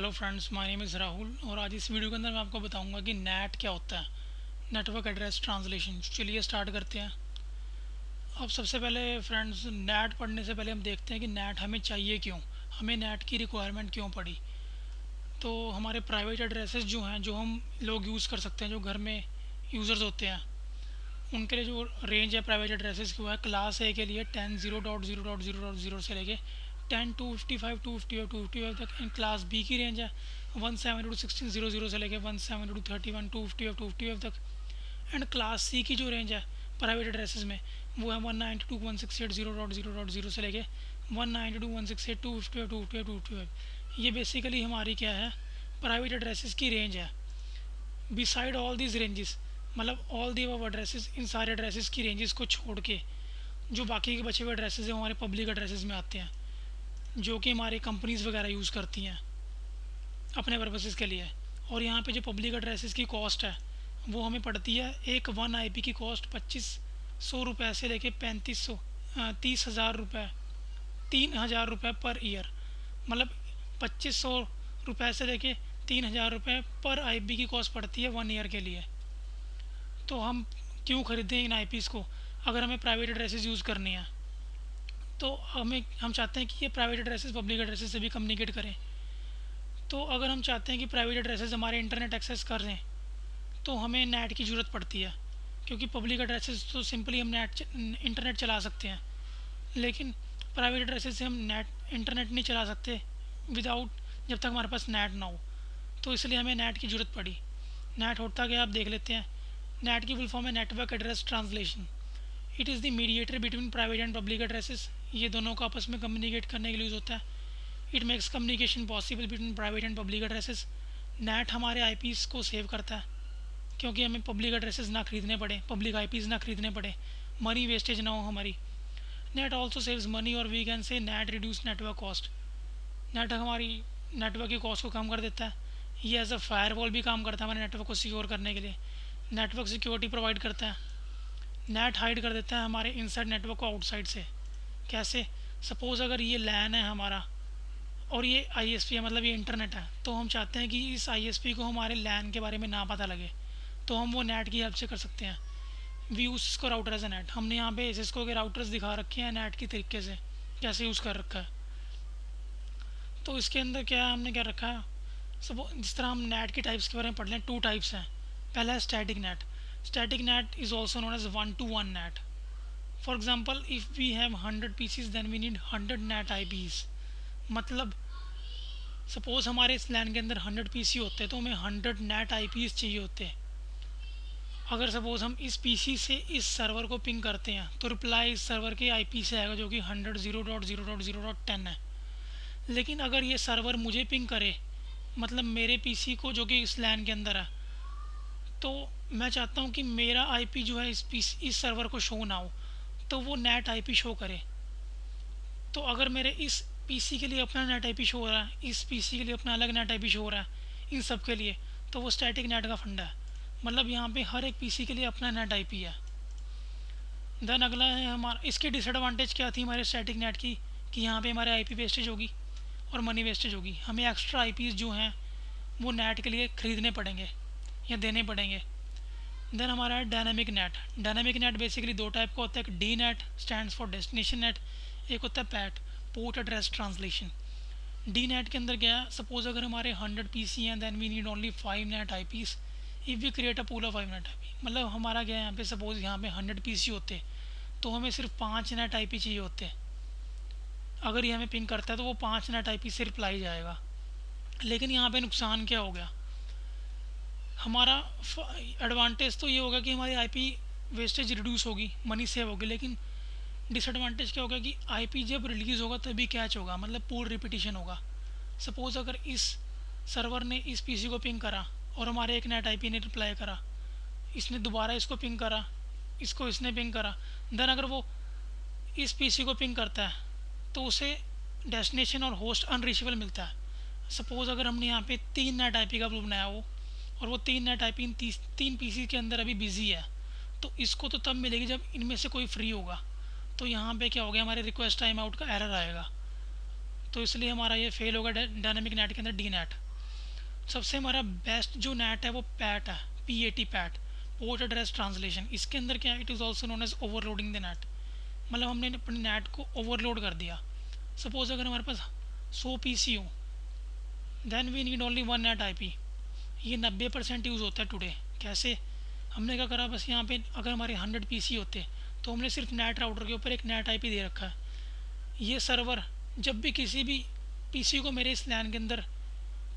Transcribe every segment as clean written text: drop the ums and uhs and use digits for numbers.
Hello friends, my name is Rahul और आज इस वीडियो के अंदर मैं आपको बताऊंगा कि नेट क्या होता है। Network address translation. चलिए स्टार्ट करते हैं। अब सबसे पहले फ्रेंड्स, नेट पढ़ने से पहले हम देखते हैं कि नेट हमें चाहिए क्यों, हमें नेट की रिक्वायरमेंट क्यों पड़ी। तो हमारे प्राइवेट एड्रेसेस जो हैं, जो हम लोग यूज़ कर सकते हैं, जो घर में यूज़र्स होते हैं, उनके लिए जो रेंज है प्राइवेट एड्रेसेस की वो है क्लास ए के लिए 10.0.0.0.0 से लेके 10 255 तक। इन क्लास बी की रेंज है 172.16.00 से लेके 172.31 तक। एंड क्लास सी की जो रेंज है प्राइवेट एड्रेसेस में वो है 192.168.0.0.0 से लेके 192.168.255. ये बेसिकली हमारी क्या है, प्राइवेट एड्रेसेस की रेंज है। बिसाइड ऑल दीज रेंजेस, मतलब ऑल दी अब एड्रेसेस, इन सारे एड्रेसेस की रेंजेस को छोड़ के जो बाकी के बचे हुए एड्रेसेस हैं हमारे पब्लिक एड्रेसेस में आते हैं, जो कि हमारी कंपनीज़ वगैरह यूज़ करती हैं अपने पर्पसेस के लिए। और यहाँ पे जो पब्लिक एड्रेसेस की कॉस्ट है वो हमें पड़ती है, एक 1 IP की कॉस्ट 2500 रुपये से लेके 30,000 रुपये, 3,000 रुपये पर ईयर। मतलब 2500 रुपये से लेके 3,000 रुपये पर IP की कॉस्ट पड़ती है 1 ईयर के लिए। तो हम क्यों ख़रीदें इन IPs को अगर हमें प्राइवेट एड्रेसेस यूज़ करनी है। तो हम चाहते हैं कि ये प्राइवेट एड्रेसेस पब्लिक एड्रेसेस से भी कम्युनिकेट करें। तो अगर हम चाहते हैं कि प्राइवेट एड्रेसेस हमारे इंटरनेट एक्सेस कर रहे हैं तो हमें नेट की ज़रूरत पड़ती है, क्योंकि पब्लिक एड्रेसेस तो सिंपली हम इंटरनेट चला सकते हैं, लेकिन प्राइवेट एड्रेसेस से हम इंटरनेट नहीं चला सकते विदाउट, जब तक हमारे पास नेट ना हो। तो इसलिए हमें नेट की ज़रूरत पड़ी। नेट होता क्या आप देख लेते हैं। नेट की फुल फॉर्म है network address translation. It is the mediator between private and public addresses. ये दोनों को आपस में कम्युनिकेट करने के लिए यूज़ होता है। It makes communication possible between private and public addresses. Net हमारे IPs को सेव करता है, क्योंकि हमें पब्लिक एड्रेसेस ना खरीदने पड़े, पब्लिक IPs ना खरीदने पड़े, मनी वेस्टेज ना हो हमारी। नेट ऑल्सो सेव्स मनी, और we can say NAT reduce network cost. NAT हमारी नेटवर्क की कॉस्ट को कम कर देता है। ये एज अ फायरवॉल भी काम करता है हमारे नेटवर्क को सिक्योर करने के लिए। नेटवर्क सिक्योरिटी प्रोवाइड करता है। नेट हाइड कर देता है हमारे इनसाइड नेटवर्क को आउटसाइड से। कैसे? सपोज़ अगर ये लैन है हमारा और ये ISP है, मतलब ये इंटरनेट है, तो हम चाहते हैं कि इस ISP को हमारे लैन के बारे में ना पता लगे, तो हम वो नेट की हेल्प से कर सकते हैं। वी यूज़ इसको राउटर एज ए नेट। हमने यहाँ पे सिस्को के राउटर्स दिखा रखे हैं नेट की तरीके से कैसे यूज़ कर रखा है। तो इसके अंदर क्या है, हमने क्या रखा है, सब जिस तरह हम नेट की टाइप्स के बारे में पढ़ लें। 2 टाइप्स हैं। पहला है static NAT. Static NAT is also known as 1-to-1 NAT. For example, if we have 100 PCs then we need 100 NAT IPs। मतलब सपोज़ हमारे इस लैन के अंदर 100 PC होते हैं तो हमें 100 नेट IPs चाहिए होते हैं। अगर सपोज़ हम इस PC से इस सर्वर को पिंग करते हैं तो रिप्लाई इस सर्वर के IP से आएगा, जो कि 100.0.0.0.10 है। लेकिन अगर ये सर्वर मुझे पिंग करे, मतलब मेरे PC को जो कि इस लैन के अंदर है, तो मैं चाहता हूँ कि मेरा IP जो है इस सर्वर को शो ना हो, तो वो नेट IP शो करे। तो अगर मेरे इस PC के लिए अपना नेट IP शो हो रहा है, इस PC के लिए अपना अलग नेट IP शो हो रहा है, इन सब के लिए, तो वो स्टैटिक नेट का फंडा है। मतलब यहाँ पे हर एक PC के लिए अपना नेट IP है। देन अगला है हमारा, इसकी डिसएडवांटेज क्या थी हमारे स्टैटिक नेट की, कि यहाँ पे हमारे IP वेस्टेज होगी और मनी वेस्टेज होगी। हमें एक्स्ट्रा IPs जो हैं वो नेट के लिए ख़रीदने पड़ेंगे या देने पड़ेंगे। देन हमारा है dynamic net. Dynamic net basically 2 type का होता है। D net stands for destination net, एक होता है PAT, port address translation. D net के अंदर क्या है, सपोज अगर हमारे 100 PC हैं then we need only 5 NAT IPs if we create a pool of 5 NAT IP। मतलब हमारा क्या है, यहाँ पे सपोज यहाँ पे 100 PC होते तो हमें सिर्फ 5 नेट IP चाहिए होते। अगर ये हमें पिंग करता है तो वो 5 नेट IP से रिप्लाई जाएगा। लेकिन यहाँ पे नुकसान क्या हो गया, हमारा एडवांटेज तो ये होगा कि हमारी IP वेस्टेज रिड्यूस होगी, मनी सेव होगी। लेकिन डिसएडवांटेज क्या होगा कि IP जब रिलीज़ होगा तभी कैच होगा, मतलब पूल रिपीटिशन होगा। सपोज़ अगर इस सर्वर ने इस PC को पिंग करा और हमारे एक नेट IP ने रिप्लाई करा, इसने दोबारा इसको पिंग करा, इसको इसने पिंग करा, देन अगर वो इस PC को पिंग करता है तो उसे डेस्टिनेशन और होस्ट अनरीचेबल मिलता है। सपोज़ अगर हमने यहाँ पे 3 नेट IP का ग्रुप बनाया हो और वो 3 नेट IP इन 3 PC के अंदर अभी बिजी है, तो इसको तो तब मिलेगी जब इनमें से कोई फ्री होगा। तो यहाँ पे क्या हो गया, हमारे रिक्वेस्ट टाइम आउट का एरर आएगा। तो इसलिए हमारा ये फेल होगा डायनामिक नेट के अंदर डी नेट। सबसे हमारा बेस्ट जो नेट है वो पैट है, PAT, PAT, port address translation. इसके अंदर क्या है, it is also known as overloading the NAT. मतलब हमने अपने नेट को ओवरलोड कर दिया। सपोज अगर हमारे पास 100 PC हो, then we need only one NAT IP। ये 90% यूज़ होता है टुडे। कैसे? हमने क्या करा, बस यहाँ पे अगर हमारे 100 PC होते तो हमने सिर्फ नेट राउटर के ऊपर एक नेट IP दे रखा है। ये सर्वर जब भी किसी भी PC को मेरे इस लैन के अंदर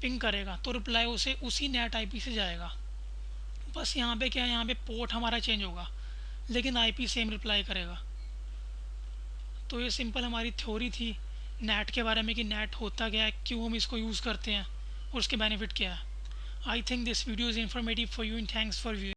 पिंग करेगा तो रिप्लाई उसे उसी नेट IP से जाएगा। बस यहाँ पे क्या है, यहाँ पे पोर्ट हमारा चेंज होगा लेकिन IP सेम रिप्लाई करेगा। तो ये सिंपल हमारी थ्योरी थी नेट के बारे में कि नेट होता क्या है, क्यों हम इसको यूज़ करते हैं और उसके बेनिफिट क्या है। I think this video is informative for you and thanks for view.